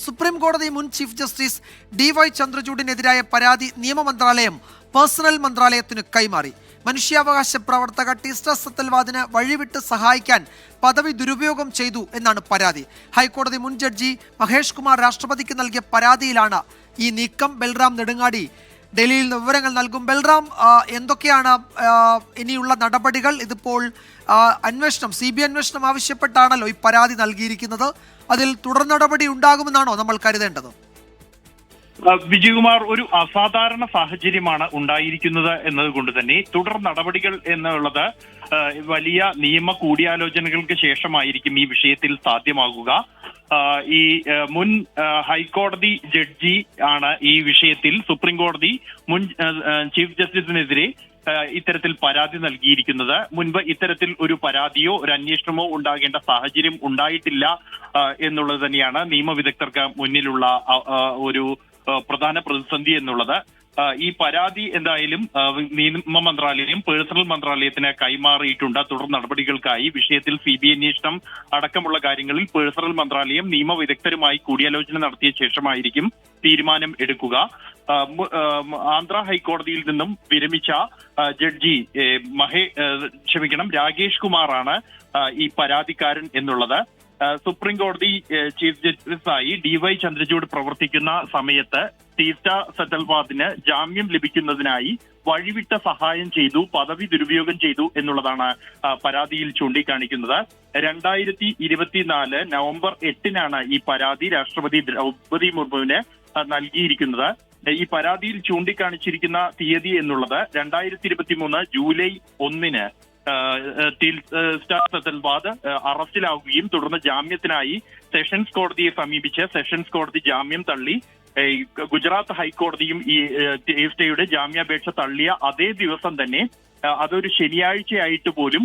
Supreme കോടതി മുൻ chief justice DY ചന്ദ്രചൂഡിനെതിരായ പരാതി നിയമമന്ത്രാലയം പേഴ്സണൽ മന്ത്രാലയത്തിന് കൈമാറി. മനുഷ്യാവകാശ പ്രവർത്തക ടീസ്റ്റർ സത്തൽവാദിന് വഴിവിട്ട് സഹായിക്കാൻ പദവി ദുരുപയോഗം ചെയ്തു എന്നാണ് പരാതി. ഹൈക്കോടതി മുൻ ജഡ്ജി മഹേഷ് കുമാർ രാഷ്ട്രപതിക്ക് നൽകിയ പരാതിയിലാണ് ഈ നീക്കം. ബൽറാം നെടുങ്ങാടി ഡൽഹിയിൽ നിന്ന് വിവരങ്ങൾ നൽകും. ബൽറാം, എന്തൊക്കെയാണ് ഇനിയുള്ള നടപടികൾ? ഇതിപ്പോൾ അന്വേഷണം, CBI അന്വേഷണം ആവശ്യപ്പെട്ടാണല്ലോ ഈ പരാതി നൽകിയിരിക്കുന്നത്. അതിൽ തുടർ നടപടി ഉണ്ടാകുമെന്നാണോ നമ്മൾ കരുതേണ്ടത്? വിജയകുമാർ, ഒരു അസാധാരണ സാഹചര്യമാണ് ഉണ്ടായിരിക്കുന്നത് എന്നതുകൊണ്ട് തന്നെ തുടർ നടപടികൾ എന്നുള്ളത് വലിയ നിയമ കൂടിയാലോചനകൾക്ക് ശേഷമായിരിക്കും ഈ വിഷയത്തിൽ സാധ്യമാകുക. ഈ മുൻ ഹൈക്കോടതി ജഡ്ജി ആണ് ഈ വിഷയത്തിൽ സുപ്രീം കോടതി മുൻ ചീഫ് ജസ്റ്റിസിനെതിരെ ഇത്തരത്തിൽ പരാതി നൽകിയിരിക്കുന്നത്. മുൻപ് ഇത്തരത്തിൽ ഒരു പരാതിയോ ഒരു അന്വേഷണമോ ഉണ്ടാകേണ്ട സാഹചര്യം ഉണ്ടായിട്ടില്ല എന്നുള്ളത് തന്നെയാണ് നിയമവിദഗ്ധർക്ക് മുന്നിലുള്ള ഒരു പ്രധാന പ്രതിസന്ധി എന്നുള്ളത്. ഈ പരാതി എന്തായാലും നിയമ മന്ത്രാലയം പേഴ്സണൽ മന്ത്രാലയത്തിന് കൈമാറിയിട്ടുണ്ട്. തുടർ നടപടികൾക്കായി വിഷയത്തിൽ CBI അന്വേഷണം അടക്കമുള്ള കാര്യങ്ങളിൽ പേഴ്സണൽ മന്ത്രാലയം നിയമവിദഗ്ധരുമായി കൂടിയാലോചന നടത്തിയ ശേഷമായിരിക്കും തീരുമാനം എടുക്കുക. ആന്ധ്ര ഹൈക്കോടതിയിൽ നിന്നും വിരമിച്ച ജഡ്ജി രാകേഷ് കുമാറാണ് ഈ പരാതിക്കാരൻ എന്നുള്ളത്. സുപ്രീം കോടതി ചീഫ് ജസ്റ്റിസായി DY ചന്ദ്രചൂഡ് പ്രവർത്തിക്കുന്ന സമയത്ത് ടീസ്റ്റർ സത്തൽവാദിന് ജാമ്യം ലഭിക്കുന്നതിനായി വഴിവിട്ട സഹായം ചെയ്തു, പദവി ദുരുപയോഗം ചെയ്തു എന്നുള്ളതാണ് പരാതിയിൽ ചൂണ്ടിക്കാണിക്കുന്നത്. 2024 നവംബർ 8 ഈ പരാതി രാഷ്ട്രപതി ദ്രൗപദി മുർമുവിന് നൽകിയിരിക്കുന്നത്. ഈ പരാതിയിൽ ചൂണ്ടിക്കാണിച്ചിരിക്കുന്ന തീയതി എന്നുള്ളത് 2023 ജൂലൈ 1 ടീസ്റ്റർ സത്തൽവാദ് അറസ്റ്റിലാവുകയും തുടർന്ന് ജാമ്യത്തിനായി സെഷൻസ് കോടതിയെ സമീപിച്ച് സെഷൻസ് കോടതി ജാമ്യം തള്ളി. ഗുജറാത്ത് ഹൈക്കോടതിയും ഈ ടീസ്റ്റയുടെ ജാമ്യാപേക്ഷ തള്ളിയ അതേ ദിവസം തന്നെ അതൊരു ശനിയാഴ്ചയായിട്ട് പോലും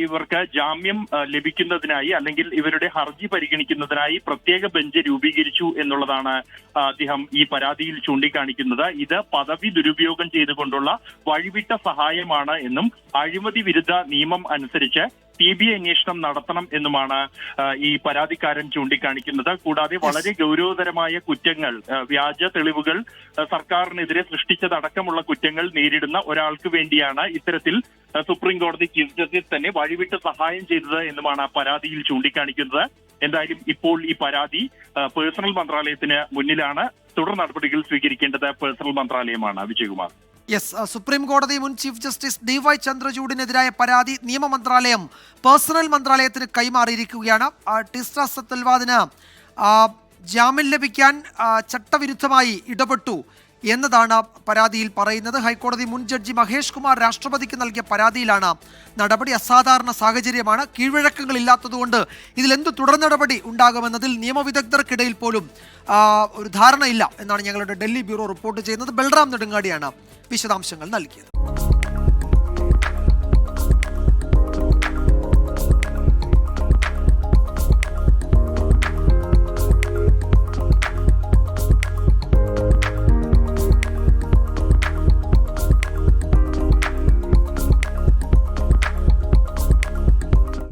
ഇവർക്ക് ജാമ്യം ലഭിക്കുന്നതിനായി അല്ലെങ്കിൽ ഇവരുടെ ഹർജി പരിഗണിക്കുന്നതിനായി പ്രത്യേക ബെഞ്ച് രൂപീകരിച്ചു എന്നുള്ളതാണ് അദ്ദേഹം ഈ പരാതിയിൽ ചൂണ്ടിക്കാണിക്കുന്നത്. ഇത് പദവി ദുരുപയോഗം ചെയ്തുകൊണ്ടുള്ള വഴിവിട്ട സഹായമാണ് എന്നും അഴിമതി വിരുദ്ധ നിയമം അനുസരിച്ച് CBI അന്വേഷണം നടത്തണം എന്നുമാണ് ഈ പരാതിക്കാരൻ ചൂണ്ടിക്കാണിക്കുന്നത്. കൂടാതെ വളരെ ഗൗരവതരമായ കുറ്റങ്ങൾ, വ്യാജ തെളിവുകൾ സർക്കാരിനെതിരെ സൃഷ്ടിച്ചതടക്കമുള്ള കുറ്റങ്ങൾ നേരിടുന്ന ഒരാൾക്ക് വേണ്ടിയാണ് ഇത്തരത്തിൽ സുപ്രീം കോടതി ചീഫ് ജസ്റ്റിസ് തന്നെ വഴിവിട്ട് സഹായം ചെയ്തത് എന്നുമാണ് പരാതിയിൽ ചൂണ്ടിക്കാണിക്കുന്നത്. എന്തായാലും ഇപ്പോൾ ഈ പരാതി പേഴ്സണൽ മന്ത്രാലയത്തിന് മുന്നിലാണ്. തുടർ നടപടികൾ സ്വീകരിക്കേണ്ടത് പേഴ്സണൽ മന്ത്രാലയമാണ്. വിജയകുമാർ. സുപ്രീം കോടതി മുൻ ചീഫ് ജസ്റ്റിസ് DY ചന്ദ്രചൂഡിനെതിരായ പരാതി നിയമമന്ത്രാലയം പേഴ്സണൽ മന്ത്രാലയത്തിന് കൈമാറിയിരിക്കുകയാണ്. ടീസ്റ്റർ സത്തൽവാദിന് ജാമ്യം ലഭിക്കാൻ ചട്ടവിരുദ്ധമായി ഇടപെട്ടു എന്നതാണ് പരാതിയിൽ പറയുന്നത്. ഹൈക്കോടതി മുൻ ജഡ്ജി മഹേഷ് കുമാർ രാഷ്ട്രപതിക്ക് നൽകിയ പരാതിയിലാണ് നടപടി. അസാധാരണ സാഹചര്യമാണ്, കീഴ്വഴക്കങ്ങളില്ലാത്തതുകൊണ്ട് ഇതിലെന്ത് തുടർ നടപടി ഉണ്ടാകുമെന്നതിൽ നിയമവിദഗ്ധർക്കിടയിൽ പോലും ഒരു ധാരണയില്ല എന്നാണ് ഞങ്ങളുടെ ഡൽഹി ബ്യൂറോ റിപ്പോർട്ട് ചെയ്യുന്നത്. ബൽറാം നെടുങ്ങാടിയാണ് വിശദാംശങ്ങൾ നൽകിയത്.